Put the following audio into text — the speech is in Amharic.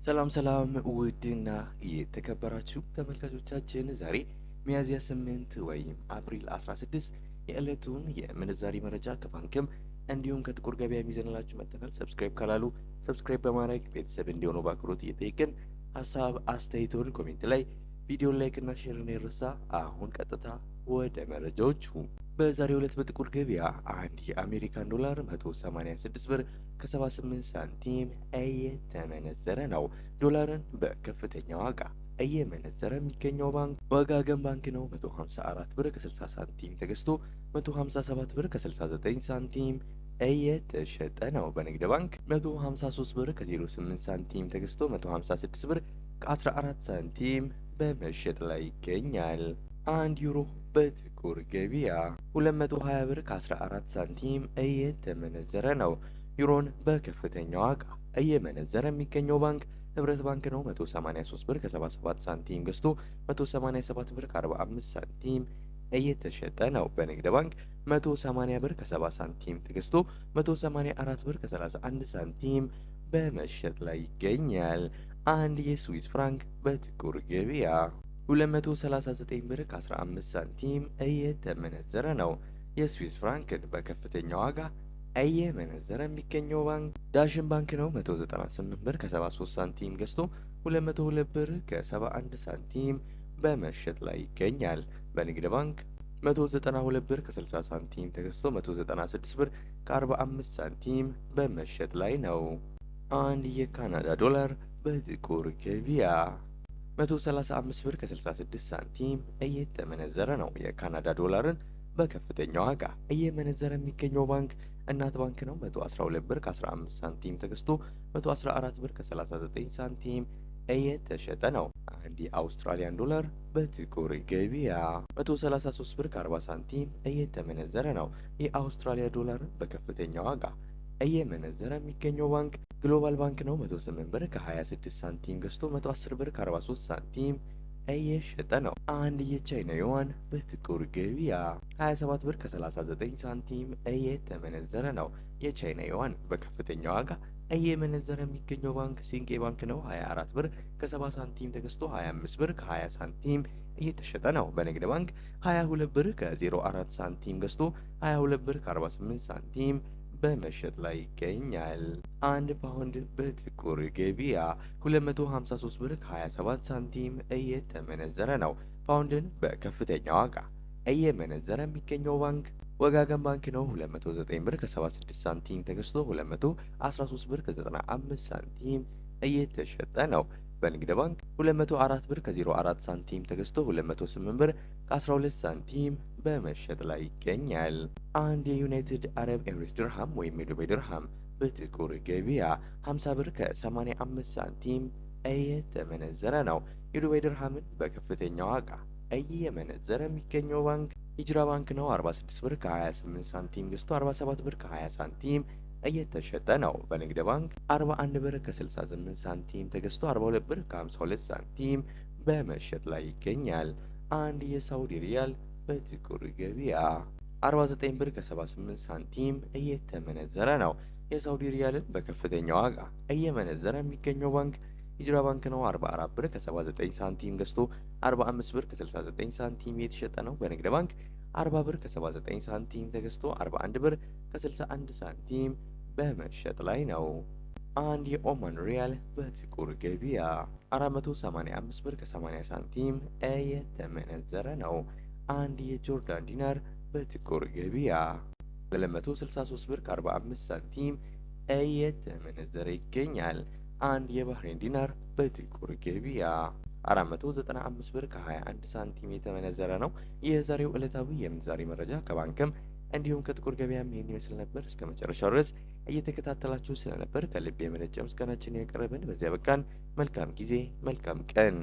ሰላም ሰላም ውድና የተከበራችሁ ተመልካቾቻችን ዛሬ ሚያዝያ 8 ወይም አፕሪል 16 የዕለቱን የምንዛሪ መረጃ ከባንክም እንዲሁም ከጥቁር ገበያ የሚዘንላችሁ መጥተናል። ሰብስክራይብ ካላሉ ሰብስክራይብ በማድረግ ቤተሰብ እንዲሆኑ በአክብሮት እየጠየቅን ሀሳብ አስተያየቶን ኮሜንት ላይ ቪዲዮ ላይክ እና ሼር እንዳይረሳ። አሁን ቀጥታ ወደ መረጃዎቹ። በዛሬው ዕለት በጥቁር ገበያ አንድ የአሜሪካን ዶላር 186 ብር ከ78 ሳንቲም እየተመነዘረ ነው። ዶላርን በከፍተኛ ዋጋ እየመነዘረ የሚገኘው ባንክ ወጋገን ባንክ ነው። 154 ብር ከ60 ሳንቲም ተገዝቶ 157 ብር ከ69 ሳንቲም እየተሸጠ ነው። በንግድ ባንክ 153 ብር ከ08 ሳንቲም ተገዝቶ 156 ብር ከ14 ሳንቲም በመሸጥ ላይ ይገኛል። አንድ ዩሮ በጥቁር ገበያ 220 ብር ከ14 ሳንቲም እየተመነዘረ ነው። ዩሮን በከፍተኛ ዋጋ እየመነዘረ የሚገኘው ባንክ ህብረት ባንክ ነው። 183 ብር ከ77 ሳንቲም ገዝቶ 187 ብር ከ45 ሳንቲም እየተሸጠ ነው። በንግድ ባንክ 180 ብር ከ70 ሳንቲም ተገዝቶ 184 ብር ከ31 ሳንቲም በመሸጥ ላይ ይገኛል። አንድ የስዊስ ፍራንክ በጥቁር ገበያ 239 ብር ከ15 ሳንቲም እየተመነዘረ ነው። የስዊስ ፍራንክን በከፍተኛ ዋጋ እየመነዘረ የሚገኘው ባንክ ዳሽን ባንክ ነው። 198 ብር ከ73 ሳንቲም ገዝቶ 202 ብር ከ71 ሳንቲም በመሸጥ ላይ ይገኛል። በንግድ ባንክ 192 ብር ከ60 ሳንቲም ተገዝቶ 196 ብር ከ45 ሳንቲም በመሸጥ ላይ ነው። አንድ የካናዳ ዶላር በጥቁር ገበያ 135 ብር ከ66 ሳንቲም እየተመነዘረ ነው። የካናዳ ዶላርን በከፍተኛ ዋጋ እየመነዘረ የሚገኘው ባንክ እናት ባንክ ነው። 112 ብር ከ15 ሳንቲም ተገዝቶ 114 ብር ከ39 ሳንቲም እየተሸጠ ነው። አንድ የአውስትራሊያን ዶላር በጥቁር ገበያ 133 ብር ከ40 ሳንቲም እየተመነዘረ ነው። የአውስትራሊያ ዶላርን በከፍተኛ ዋጋ እየመነዘረ የሚገኘው ባንክ ግሎባል ባንክ ነው። 108 ብር ከ26 ሳንቲም ገዝቶ 110 ብር ከ43 ሳንቲም እየሸጠ ነው። አንድ የቻይና ዩዋን በጥቁር ገበያ 27 ብር ከ39 ሳንቲም እየተመነዘረ ነው። የቻይና ዩዋን በከፍተኛ ዋጋ እየመነዘረ የሚገኘው ባንክ ሲንቄ ባንክ ነው። 24 ብር ከ70 ሳንቲም ተገዝቶ 25 ብር ከ20 ሳንቲም እየተሸጠ ነው። በንግድ ባንክ 22 ብር ከ04 ሳንቲም ገዝቶ 22 ብር ከ48 ሳንቲም በመሸጥ ላይ ይገኛል። አንድ ፓውንድ በጥቁር ገበያ 253 ብር ከ27 ሳንቲም እየተመነዘረ ነው። ፓውንድን በከፍተኛ ዋጋ እየመነዘረ የሚገኘው ባንክ ወጋገን ባንክ ነው። 209 ብር ከ76 ሳንቲም ተገዝቶ 213 ብር ከ95 ሳንቲም እየተሸጠ ነው። በንግድ ባንክ 204 ብር ከ04 ሳንቲም ተገዝቶ 208 ብር ከ12 ሳንቲም በመሸጥ ላይ ይገኛል። አንድ የዩናይትድ አረብ ኤምሬትስ ድርሃም ወይም የዱባይ ድርሃም በጥቁር ገበያ 50 ብር ከ85 ሳንቲም እየተመነዘረ ነው። የዱባይ ድርሃምን በከፍተኛ ዋጋ እየመነዘረ የሚገኘው ባንክ ሂጅራ ባንክ ነው። 46 ብር ከ28 ሳንቲም ገዝቶ 47 ብር ከ20 ሳንቲም እየተሸጠ ነው። በንግድ ባንክ 41 ብር ከ68 ሳንቲም ተገዝቶ 42 ብር ከ52 ሳንቲም በመሸጥ ላይ ይገኛል። አንድ የሳውዲ ሪያል በጥቁር ገበያ 49 ብር ከ78 ሳንቲም እየተመነዘረ ነው። የሳውዲ ሪያልን በከፍተኛ ዋጋ እየመነዘረ የሚገኘው ባንክ ሂጅራ ባንክ ነው። 44 ብር ከ79 ሳንቲም ገዝቶ 45 ብር ከ69 ሳንቲም እየተሸጠ ነው። በንግድ ባንክ 40 ብር ከ79 ሳንቲም ተገዝቶ 41 ብር ከ61 ሳንቲም በመሸጥ ላይ ነው። አንድ የኦማን ሪያል በጥቁር ገበያ 485 ብር ከ80 ሳንቲም እየተመነዘረ ነው። አንድ የጆርዳን ዲናር በጥቁር ገበያ 263 ብር ከ45 ሳንቲም እየተመነዘረ ይገኛል። አንድ የባህሬን ዲናር በጥቁር ገበያ 495 ብር ከ21 ሳንቲም የተመነዘረ ነው። የዛሬው ዕለታዊ የምንዛሬ መረጃ ከባንክም እንዲሁም ከጥቁር ገበያም ይህን ይመስል ነበር። እስከ መጨረሻው ድረስ እየተከታተላችሁ ስለነበር ከልብ የመነጨ ምስጋናችን ያቀረብን። በዚያ በቃን። መልካም ጊዜ፣ መልካም ቀን።